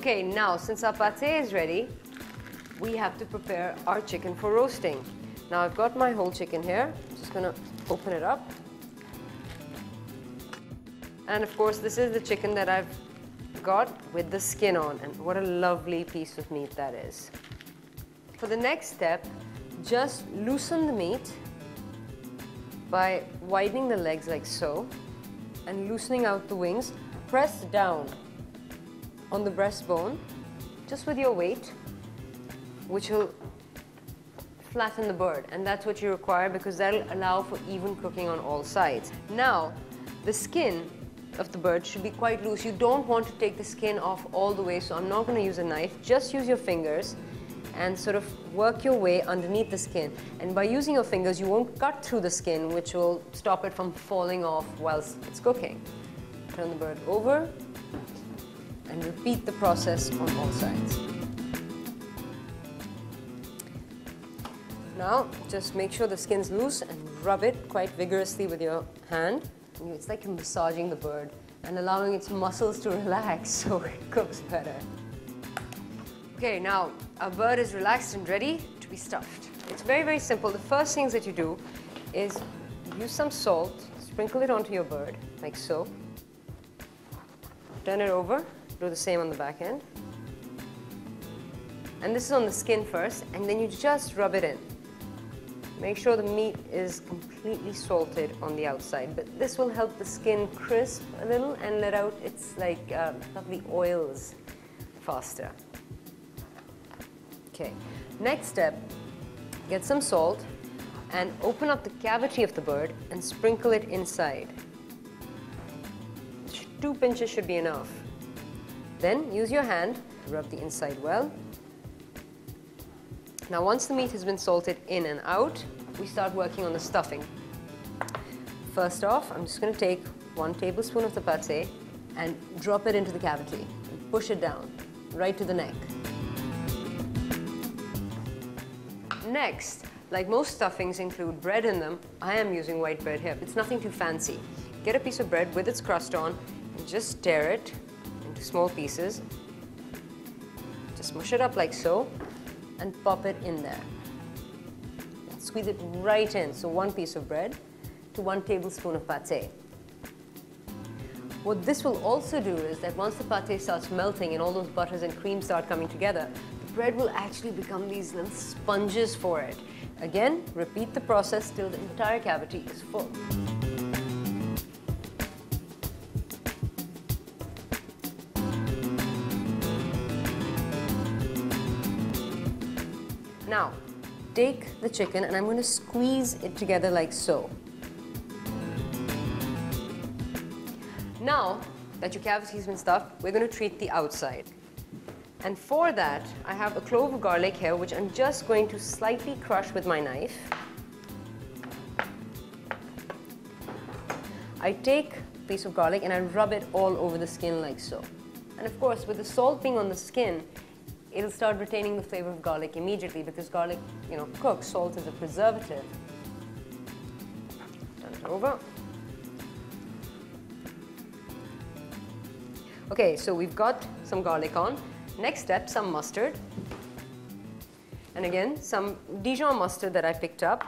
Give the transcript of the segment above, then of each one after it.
Okay, now since our pâté is ready, we have to prepare our chicken for roasting. Now I've got my whole chicken here. I'm just going to open it up. And of course, this is the chicken that I've got with the skin on, and what a lovely piece of meat that is. For the next step, just loosen the meat by widening the legs like so and loosening out the wings. Press down on the breastbone just with your weight, which will flatten the bird, and that's what you require because that'll allow for even cooking on all sides. Now, the skin of the bird should be quite loose. You don't want to take the skin off all the way, so I'm not going to use a knife. Just use your fingers and sort of work your way underneath the skin. And by using your fingers, you won't cut through the skin, which will stop it from falling off whilst it's cooking. Turn the bird over and repeat the process on all sides. Now, just make sure the skin's loose and rub it quite vigorously with your hand. It's like massaging the bird and allowing its muscles to relax so it cooks better. Okay, now our bird is relaxed and ready to be stuffed. It's very, very simple. The first things that you do is use some salt, sprinkle it onto your bird, like so. Turn it over, do the same on the back end. And this is on the skin first, and then you just rub it in. Make sure the meat is completely salted on the outside, but this will help the skin crisp a little and let out its lovely oils faster. Okay, next step, get some salt and open up the cavity of the bird and sprinkle it inside. 2 pinches should be enough. Then use your hand to rub the inside well. Now once the meat has been salted in and out, we start working on the stuffing. First off, I'm just going to take 1 tablespoon of the pâté and drop it into the cavity and push it down right to the neck. Next, like most stuffings include bread in them, I am using white bread here. It's nothing too fancy. Get a piece of bread with its crust on and just tear it into small pieces. Just mush it up like so and pop it in there. And squeeze it right in, so 1 piece of bread to 1 tablespoon of pâté. What this will also do is that once the pâté starts melting and all those butters and creams start coming together, the bread will actually become these little sponges for it. Again, repeat the process till the entire cavity is full. Now, take the chicken and I'm going to squeeze it together like so. Now that your cavity has been stuffed, we're going to treat the outside. And for that, I have a clove of garlic here, which I'm just going to slightly crush with my knife. I take a piece of garlic and I rub it all over the skin like so. And of course, with the salt being on the skin, it'll start retaining the flavor of garlic immediately because garlic, cooks. Salt is a preservative. Turn it over. Okay, so we've got some garlic on. Next step, some mustard. And again, some Dijon mustard that I picked up.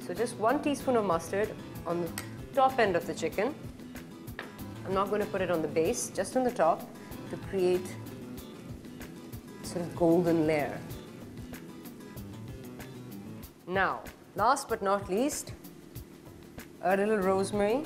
So just 1 teaspoon of mustard on the top end of the chicken. I'm not going to put it on the base, just on the top to create sort of golden layer. Now, last but not least, a little rosemary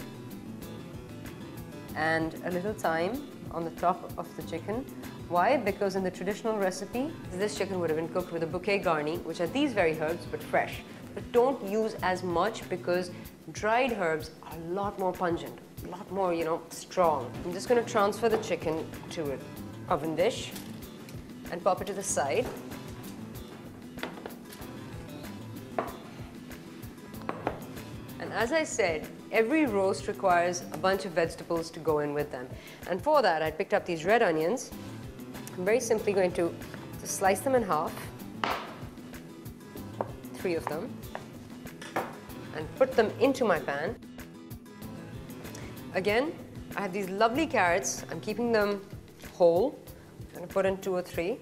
and a little thyme on the top of the chicken. Why? Because in the traditional recipe, this chicken would have been cooked with a bouquet garni, which are these very herbs, but fresh. But don't use as much because dried herbs are a lot more pungent, a lot more, strong. I'm just going to transfer the chicken to an oven dish and pop it to the side. And as I said, every roast requires a bunch of vegetables to go in with them. And for that, I picked up these red onions. I'm very simply going to just slice them in half, 3 of them, and put them into my pan. Again, I have these lovely carrots. I'm keeping them whole. going to put in 2 or 3.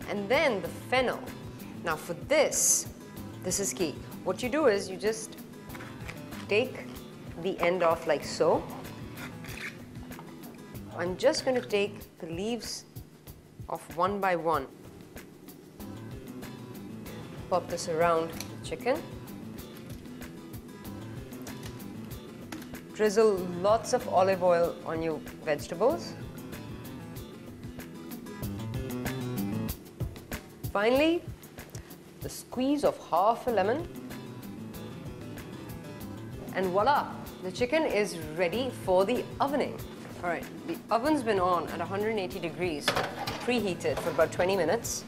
And then the fennel. Now for this is key. What you do is you just take the end off like so. I'm just going to take the leaves off one by one. Pop this around the chicken. Drizzle lots of olive oil on your vegetables. Finally, the squeeze of half a lemon. And voila, the chicken is ready for the ovening. All right, the oven's been on at 180 degrees, preheated for about 20 minutes.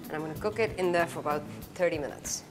And I'm going to cook it in there for about 30 minutes.